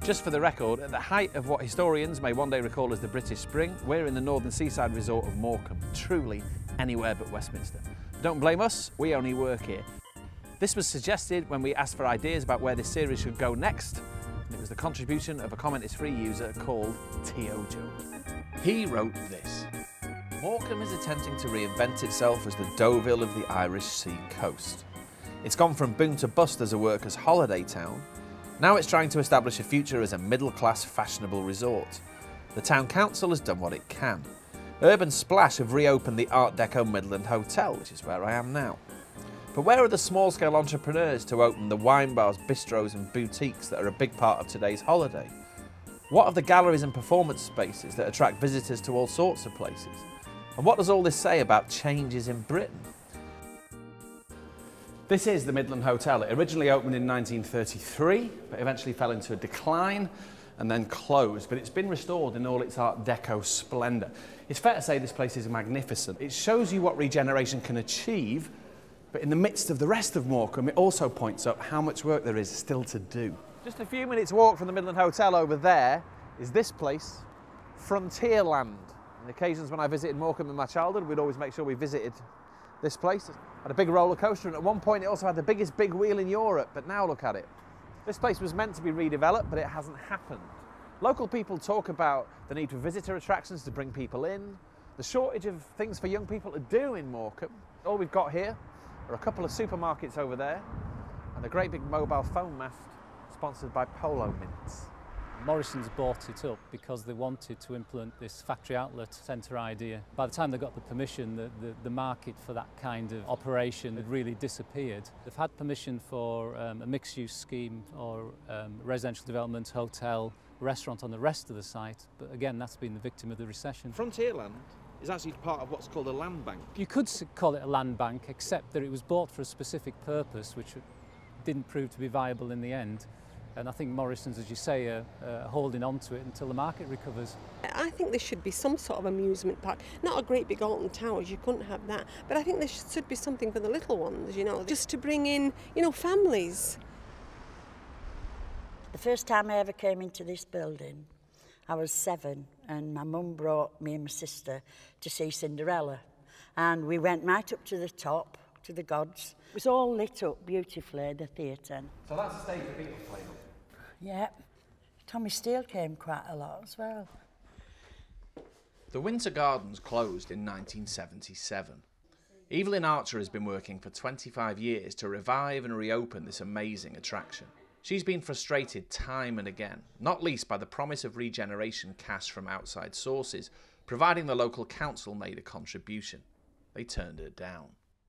Just for the record, at the height of what historians may one day recall as the British Spring, we're in the northern seaside resort of Morecambe, truly anywhere but Westminster. Don't blame us, we only work here. This was suggested when we asked for ideas about where this series should go next, and it was the contribution of a Comment is Free user called Tiojo. He wrote this: Morecambe is attempting to reinvent itself as the Deauville of the Irish sea coast. It's gone from boom to bust as a workers' holiday town. Now it's trying to establish a future as a middle-class fashionable resort. The town council has done what it can. Urban Splash have reopened the Art Deco Midland Hotel, which is where I am now. But where are the small-scale entrepreneurs to open the wine bars, bistros and boutiques that are a big part of today's holiday? What of the galleries and performance spaces that attract visitors to all sorts of places? And what does all this say about changes in Britain? This is the Midland Hotel. It originally opened in 1933, but eventually fell into a decline and then closed. But it's been restored in all its Art Deco splendour. It's fair to say this place is magnificent. It shows you what regeneration can achieve, but in the midst of the rest of Morecambe, it also points up how much work there is still to do. Just a few minutes walk from the Midland Hotel over there is this place, Frontierland. On occasions when I visited Morecambe in my childhood, we'd always make sure we visited this place. It had a big roller coaster, and at one point it also had the biggest big wheel in Europe, but now look at it. This place was meant to be redeveloped, but it hasn't happened. Local people talk about the need for visitor attractions to bring people in, the shortage of things for young people to do in Morecambe. All we've got here are a couple of supermarkets over there and a great big mobile phone mast sponsored by Polo Mints. Morrison's bought it up because they wanted to implement this factory outlet centre idea. By the time they got the permission, the market for that kind of operation had really disappeared. They've had permission for a mixed-use scheme or residential development, hotel, restaurant on the rest of the site, but again, that's been the victim of the recession. Frontierland is actually part of what's called a land bank. You could call it a land bank, except that it was bought for a specific purpose, which didn't prove to be viable in the end. And I think Morrison's, as you say, are holding on to it until the market recovers. I think there should be some sort of amusement park. Not a great big Alton Towers, you couldn't have that. But I think there should be something for the little ones, you know, just to bring in, you know, families. The first time I ever came into this building, I was 7, and my mum brought me and my sister to see Cinderella. And we went right up to the top, to the gods. It was all lit up beautifully, the theatre. So that's a stage the Beatles played on? Yeah. Tommy Steele came quite a lot as well. The Winter Gardens closed in 1977. Evelyn Archer has been working for 25 years to revive and reopen this amazing attraction. She's been frustrated time and again, not least by the promise of regeneration cash from outside sources, providing the local council made a contribution. They turned her down.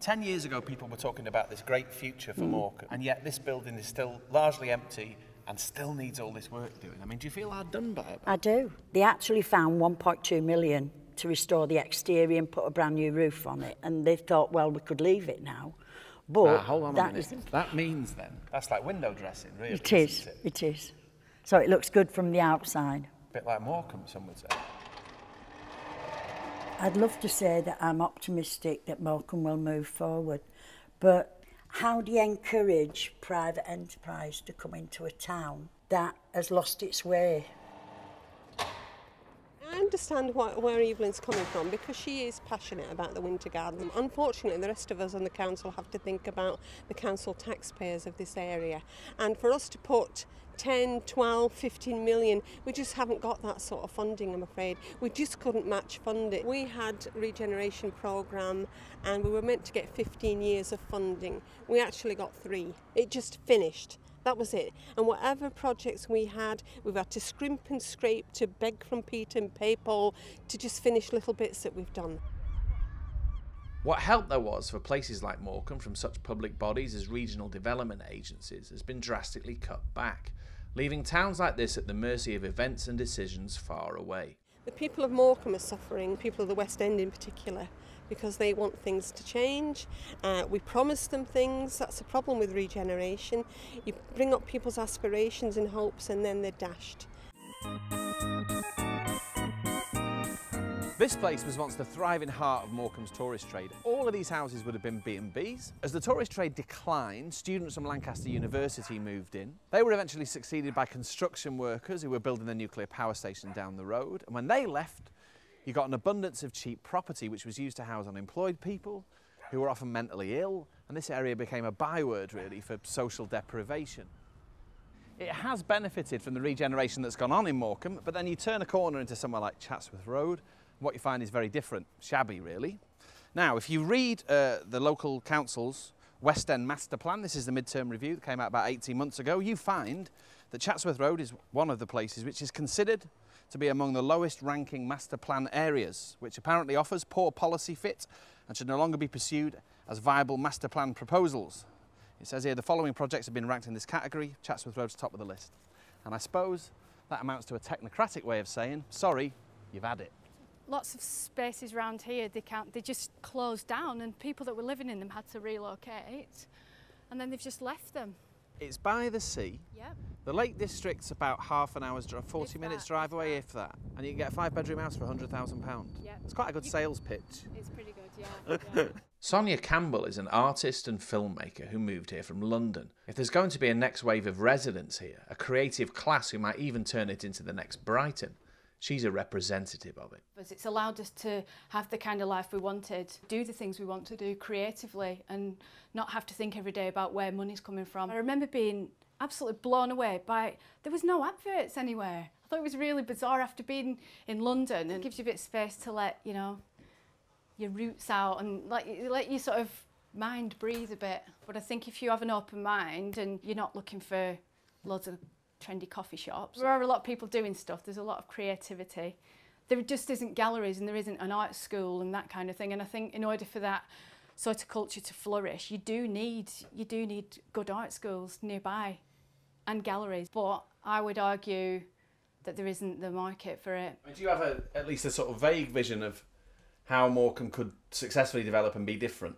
10 years ago, people were talking about this great future for Morecambe, and yet this building is still largely empty and still needs all this work doing. I mean, do you feel hard done by it? I do. They actually found 1.2 million to restore the exterior and put a brand new roof on it, and they thought, well, we could leave it now. But hold on a minute. That means then, that's like window dressing, really. It is, it is. So it looks good from the outside. A bit like Morecambe, some would say. I'd love to say that I'm optimistic that Morecambe will move forward, but how do you encourage private enterprise to come into a town that has lost its way? I understand where Evelyn's coming from, because she is passionate about the Winter Garden. Unfortunately, the rest of us on the council have to think about the council taxpayers of this area. And for us to put 10, 12, 15 million, we just haven't got that sort of funding, I'm afraid. We just couldn't match fund it. We had a regeneration programme and we were meant to get 15 years of funding. We actually got 3. It just finished. That was it. And whatever projects we had, we've had to scrimp and scrape, to beg from Peter and pay Paul to just finish little bits that we've done. What help there was for places like Morecambe from such public bodies as regional development agencies has been drastically cut back, leaving towns like this at the mercy of events and decisions far away. The people of Morecambe are suffering, people of the West End in particular, because they want things to change. We promise them things. That's the problem with regeneration. You bring up people's aspirations and hopes and then they're dashed. This place was once the thriving heart of Morecambe's tourist trade. All of these houses would have been B&Bs. As the tourist trade declined, students from Lancaster University moved in. They were eventually succeeded by construction workers who were building the nuclear power station down the road. And when they left, you got an abundance of cheap property which was used to house unemployed people who were often mentally ill, and this area became a byword really for social deprivation. It has benefited from the regeneration that's gone on in Morecambe, but then you turn a corner into somewhere like Chatsworth Road, and what you find is very different, shabby really. Now, if you read the local council's West End master plan, this is the midterm review that came out about 18 months ago, you find that Chatsworth Road is one of the places which is considered to be among the lowest ranking master plan areas, which apparently offers poor policy fit and should no longer be pursued as viable master plan proposals. It says here the following projects have been ranked in this category. Chatsworth Road's top of the list. And I suppose that amounts to a technocratic way of saying, sorry, you've had it. Lots of spaces around here, they just closed down, and people that were living in them had to relocate, and then they've just left them. It's by the sea. Yep. The Lake District's about half an hour's drive, 40 minutes drive away, if that. And you can get a 5-bedroom house for £100,000. Yep. It's quite a good sales pitch. It's pretty good, yeah. Sonia Campbell is an artist and filmmaker who moved here from London. If there's going to be a next wave of residents here, a creative class who might even turn it into the next Brighton, she's a representative of it. It's allowed us to have the kind of life we wanted, do the things we want to do creatively, and not have to think every day about where money's coming from. I remember being absolutely blown away by, there was no adverts anywhere. I thought it was really bizarre after being in London, and it gives you a bit of space to let, you know, your roots out and let your sort of mind breathe a bit. But I think if you have an open mind and you're not looking for loads of trendy coffee shops, there are a lot of people doing stuff, there's a lot of creativity. There just isn't galleries and there isn't an art school and that kind of thing, and I think in order for that sort of culture to flourish, you do need good art schools nearby and galleries. But I would argue that there isn't the market for it. Do you have at least a sort of vague vision of how Morecambe could successfully develop and be different?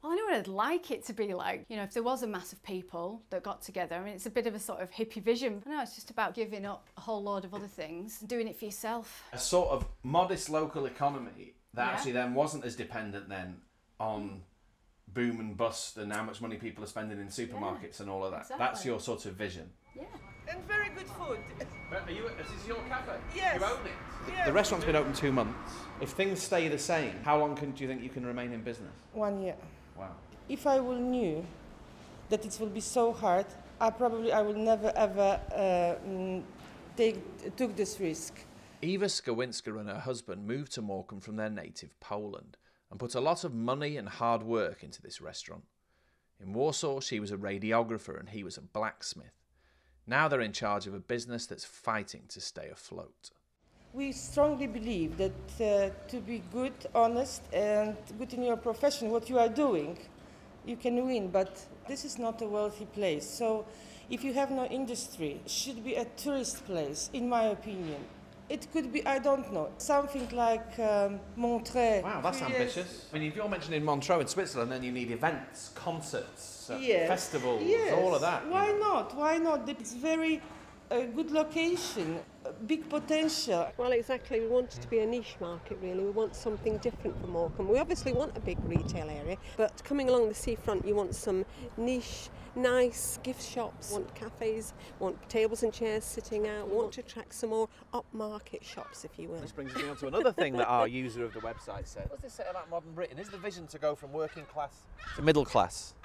Well, I know what I'd like it to be like. You know, if there was a mass of people that got together, I mean, it's a bit of a sort of hippie vision. I know it's just about giving up a whole load of other things and doing it for yourself. A sort of modest local economy that actually then wasn't as dependent then on boom and bust and how much money people are spending in supermarkets and all of that. Exactly. That's your sort of vision. Yeah. And very good food. But is this your cafe? Yes. You own it? Yes. The restaurant's been open 2 months. If things stay the same, how long do you think you can remain in business? 1 year. Wow. If I will knew that it will be so hard, I will never ever took this risk. Eva Skowinska and her husband moved to Morecambe from their native Poland and put a lot of money and hard work into this restaurant. In Warsaw, she was a radiographer and he was a blacksmith. Now they're in charge of a business that's fighting to stay afloat. We strongly believe that to be good, honest and good in your profession, what you are doing, you can win, but this is not a wealthy place. So if you have no industry, it should be a tourist place, in my opinion. It could be, I don't know, something like Montreux. Wow, that's ambitious. I mean, if you're mentioning Montreux in Switzerland, then you need events, concerts, Yes. festivals, Yes. all of that. Why not? Why not? It's very good location, big potential. Well, exactly. We want it to be a niche market, really. We want something different from Morecambe. We obviously want a big retail area, but coming along the seafront, you want some niche, nice gift shops, want cafes, want tables and chairs sitting out, want to attract some more upmarket shops, if you will. This brings me on to another thing that our user of the website said. What's this say about modern Britain? Is the vision to go from working class to middle class?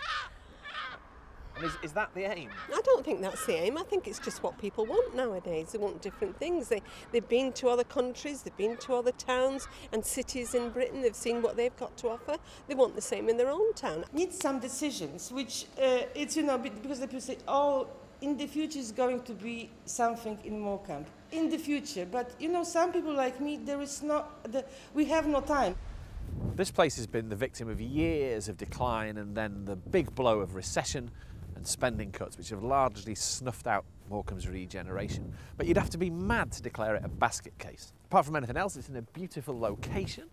And is that the aim? I don't think that's the aim. I think it's just what people want nowadays. They want different things. They've been to other countries, they've been to other towns and cities in Britain. They've seen what they've got to offer. They want the same in their own town. Need some decisions, which it's, you know, because the people say, oh, in the future is going to be something in Morecambe. In the future, but you know, some people like me, we have no time. This place has been the victim of years of decline and then the big blow of recession and spending cuts, which have largely snuffed out Morecambe's regeneration. But you'd have to be mad to declare it a basket case. Apart from anything else, it's in a beautiful location,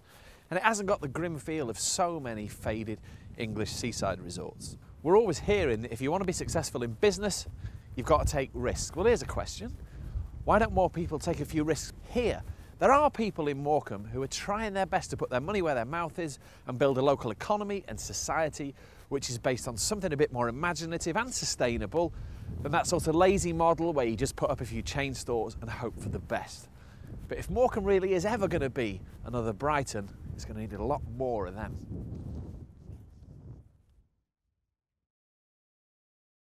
and it hasn't got the grim feel of so many faded English seaside resorts. We're always hearing that if you want to be successful in business, you've got to take risks. Well, here's a question. Why don't more people take a few risks here? There are people in Morecambe who are trying their best to put their money where their mouth is and build a local economy and society which is based on something a bit more imaginative and sustainable than that sort of lazy model where you just put up a few chain stores and hope for the best. But if Morecambe really is ever going to be another Brighton, it's going to need a lot more of them.